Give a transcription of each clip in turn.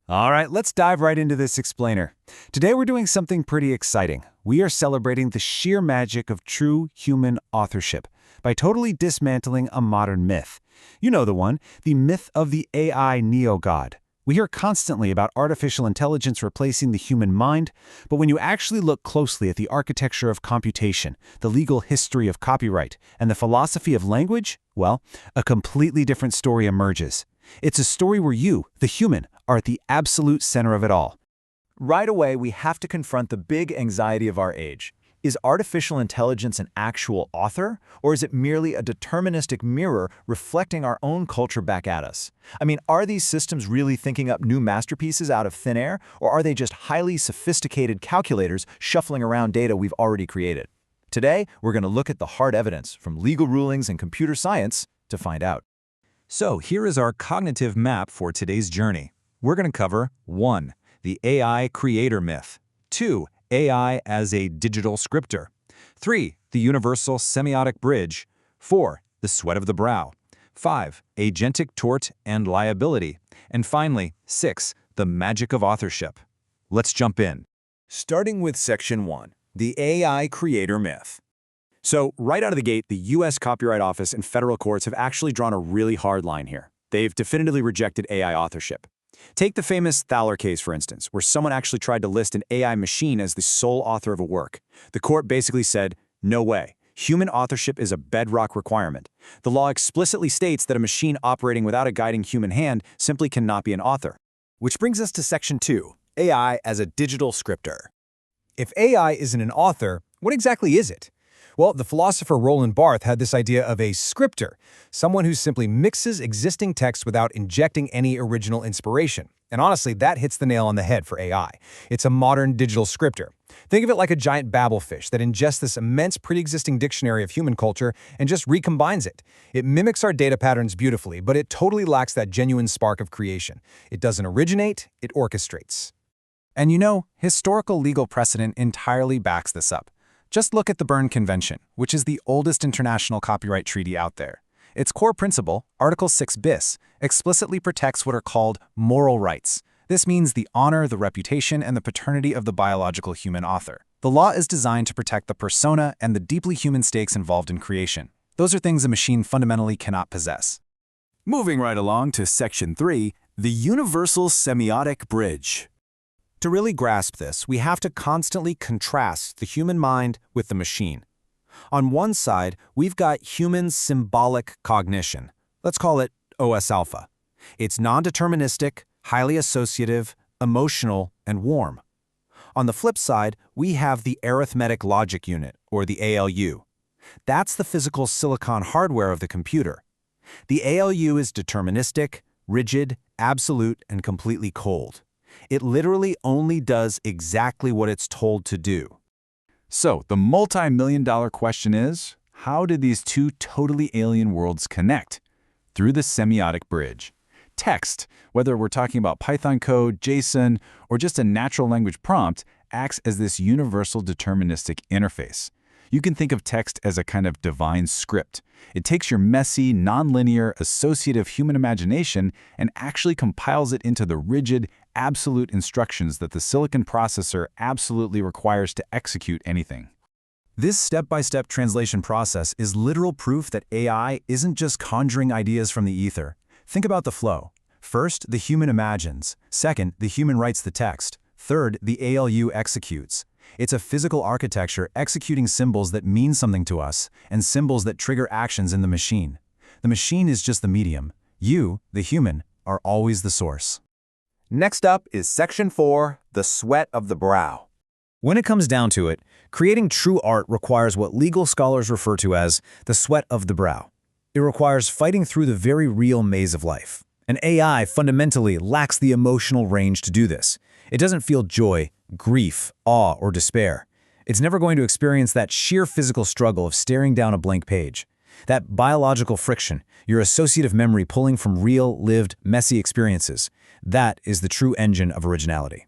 All right, let's dive right into this explainer. Today we're doing something pretty exciting. We are celebrating the sheer magic of true human authorship by totally dismantling a modern myth. You know the one, the myth of the AI neo-god. We hear constantly about artificial intelligence replacing the human mind, but when you actually look closely at the architecture of computation, the legal history of copyright, and the philosophy of language, well, a completely different story emerges. It's a story where you, the human, are at the absolute center of it all. Right away, we have to confront the big anxiety of our age. Is artificial intelligence an actual author, or is it merely a deterministic mirror reflecting our own culture back at us? I mean, are these systems really thinking up new masterpieces out of thin air, or are they just highly sophisticated calculators shuffling around data we've already created? Today, we're going to look at the hard evidence from legal rulings and computer science to find out. So here is our cognitive map for today's journey. We're going to cover 1. The AI creator myth. 2. AI as a digital scripter. 3. The universal semiotic bridge. 4. The sweat of the brow. 5. Agentic tort and liability. And finally, 6. The magic of authorship. Let's jump in. Starting with Section 1, the AI creator myth. So, right out of the gate, the U.S. Copyright Office and federal courts have actually drawn a really hard line here. They've definitively rejected AI authorship. Take the famous Thaler case, for instance, where someone actually tried to list an AI machine as the sole author of a work. The court basically said, no way. Human authorship is a bedrock requirement. The law explicitly states that a machine operating without a guiding human hand simply cannot be an author. Which brings us to Section 2, AI as a digital scripter. If AI isn't an author, what exactly is it? Well, the philosopher Roland Barthes had this idea of a scripter, someone who simply mixes existing text without injecting any original inspiration. And honestly, that hits the nail on the head for AI. It's a modern digital scripter. Think of it like a giant babblefish that ingests this immense pre-existing dictionary of human culture and just recombines it. It mimics our data patterns beautifully, but it totally lacks that genuine spark of creation. It doesn't originate, it orchestrates. And you know, historical legal precedent entirely backs this up. Just look at the Berne Convention, which is the oldest international copyright treaty out there. Its core principle, Article 6 bis, explicitly protects what are called moral rights. This means the honor, the reputation, and the paternity of the biological human author. The law is designed to protect the persona and the deeply human stakes involved in creation. Those are things a machine fundamentally cannot possess. Moving right along to Section 3, the universal semiotic bridge. To really grasp this, we have to constantly contrast the human mind with the machine. On one side, we've got human symbolic cognition. Let's call it OS alpha. It's non-deterministic, highly associative, emotional, and warm. On the flip side, we have the arithmetic logic unit, or the ALU. That's the physical silicon hardware of the computer. The ALU is deterministic, rigid, absolute, and completely cold. It literally only does exactly what it's told to do. So, the multi-million-dollar question is, how did these two totally alien worlds connect? Through the semiotic bridge. Text, whether we're talking about Python code, JSON, or just a natural language prompt, acts as this universal deterministic interface. You can think of text as a kind of divine script. It takes your messy, nonlinear, associative human imagination and actually compiles it into the rigid, absolute instructions that the silicon processor absolutely requires to execute anything. This step-by-step translation process is literal proof that AI isn't just conjuring ideas from the ether. Think about the flow. First, the human imagines. Second, the human writes the text. Third, the ALU executes. It's a physical architecture executing symbols that mean something to us and symbols that trigger actions in the machine. The machine is just the medium. You, the human, are always the source. Next up is Section 4, the sweat of the brow. When it comes down to it, creating true art requires what legal scholars refer to as the sweat of the brow. It requires fighting through the very real maze of life. An AI fundamentally lacks the emotional range to do this. It doesn't feel joy, grief, awe, or despair. It's never going to experience that sheer physical struggle of staring down a blank page. That biological friction, your associative memory pulling from real, lived, messy experiences, that is the true engine of originality.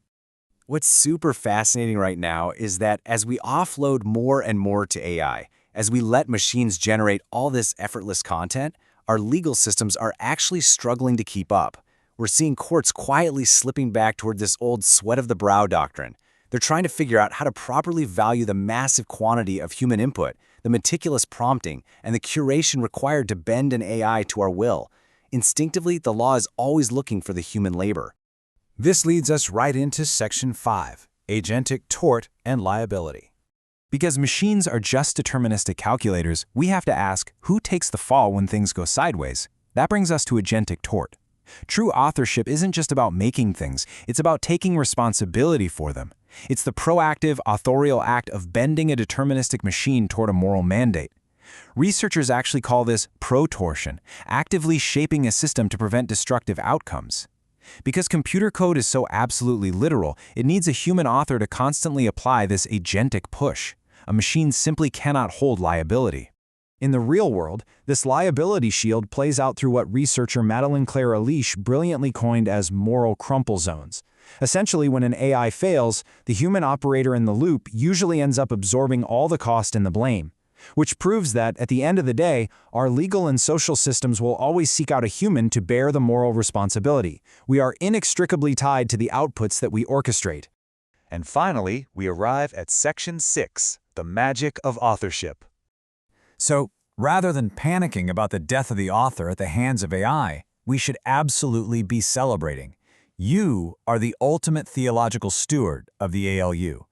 What's super fascinating right now is that as we offload more and more to AI, as we let machines generate all this effortless content, our legal systems are actually struggling to keep up. We're seeing courts quietly slipping back toward this old sweat-of-the-brow doctrine. They're trying to figure out how to properly value the massive quantity of human input, the meticulous prompting, and the curation required to bend an AI to our will. Instinctively, the law is always looking for the human labor. This leads us right into Section 5, Agentic Tort and Liability. Because machines are just deterministic calculators, we have to ask, who takes the fall when things go sideways? That brings us to agentic tort. True authorship isn't just about making things, it's about taking responsibility for them. It's the proactive, authorial act of bending a deterministic machine toward a moral mandate. Researchers actually call this protortion, actively shaping a system to prevent destructive outcomes. Because computer code is so absolutely literal, it needs a human author to constantly apply this agentic push. A machine simply cannot hold liability. In the real world, this liability shield plays out through what researcher Madeleine Claire Elish brilliantly coined as moral crumple zones. Essentially, when an AI fails, the human operator in the loop usually ends up absorbing all the cost and the blame, which proves that, at the end of the day, our legal and social systems will always seek out a human to bear the moral responsibility. We are inextricably tied to the outputs that we orchestrate. And finally, we arrive at Section 6, the magic of authorship. So, rather than panicking about the death of the author at the hands of AI, we should absolutely be celebrating. You are the ultimate theological steward of the ALU.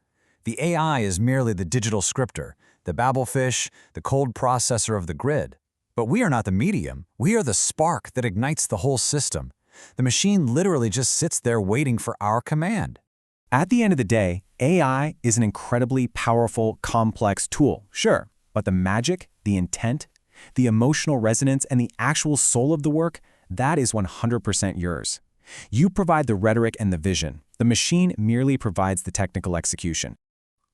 The AI is merely the digital scripter, the babblefish, the cold processor of the grid. But we are not the medium. We are the spark that ignites the whole system. The machine literally just sits there waiting for our command. At the end of the day, AI is an incredibly powerful, complex tool, sure, but the magic, the intent, the emotional resonance, and the actual soul of the work, that is 100% yours. You provide the rhetoric and the vision. The machine merely provides the technical execution.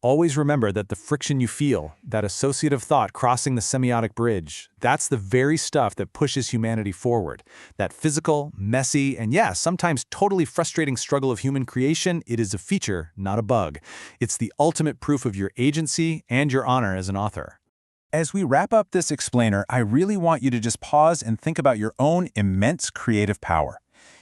Always remember that the friction you feel, that associative thought crossing the semiotic bridge, that's the very stuff that pushes humanity forward. That physical, messy, and yeah, sometimes totally frustrating struggle of human creation, it is a feature, not a bug. It's the ultimate proof of your agency and your honor as an author. As we wrap up this explainer, I really want you to just pause and think about your own immense creative power.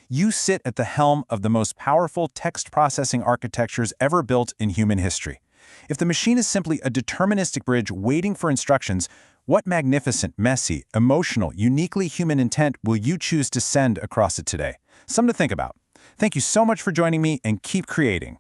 You sit at the helm of the most powerful text processing architectures ever built in human history. If the machine is simply a deterministic bridge waiting for instructions, what magnificent, messy, emotional, uniquely human intent will you choose to send across it today? Something to think about. Thank you so much for joining me, and keep creating.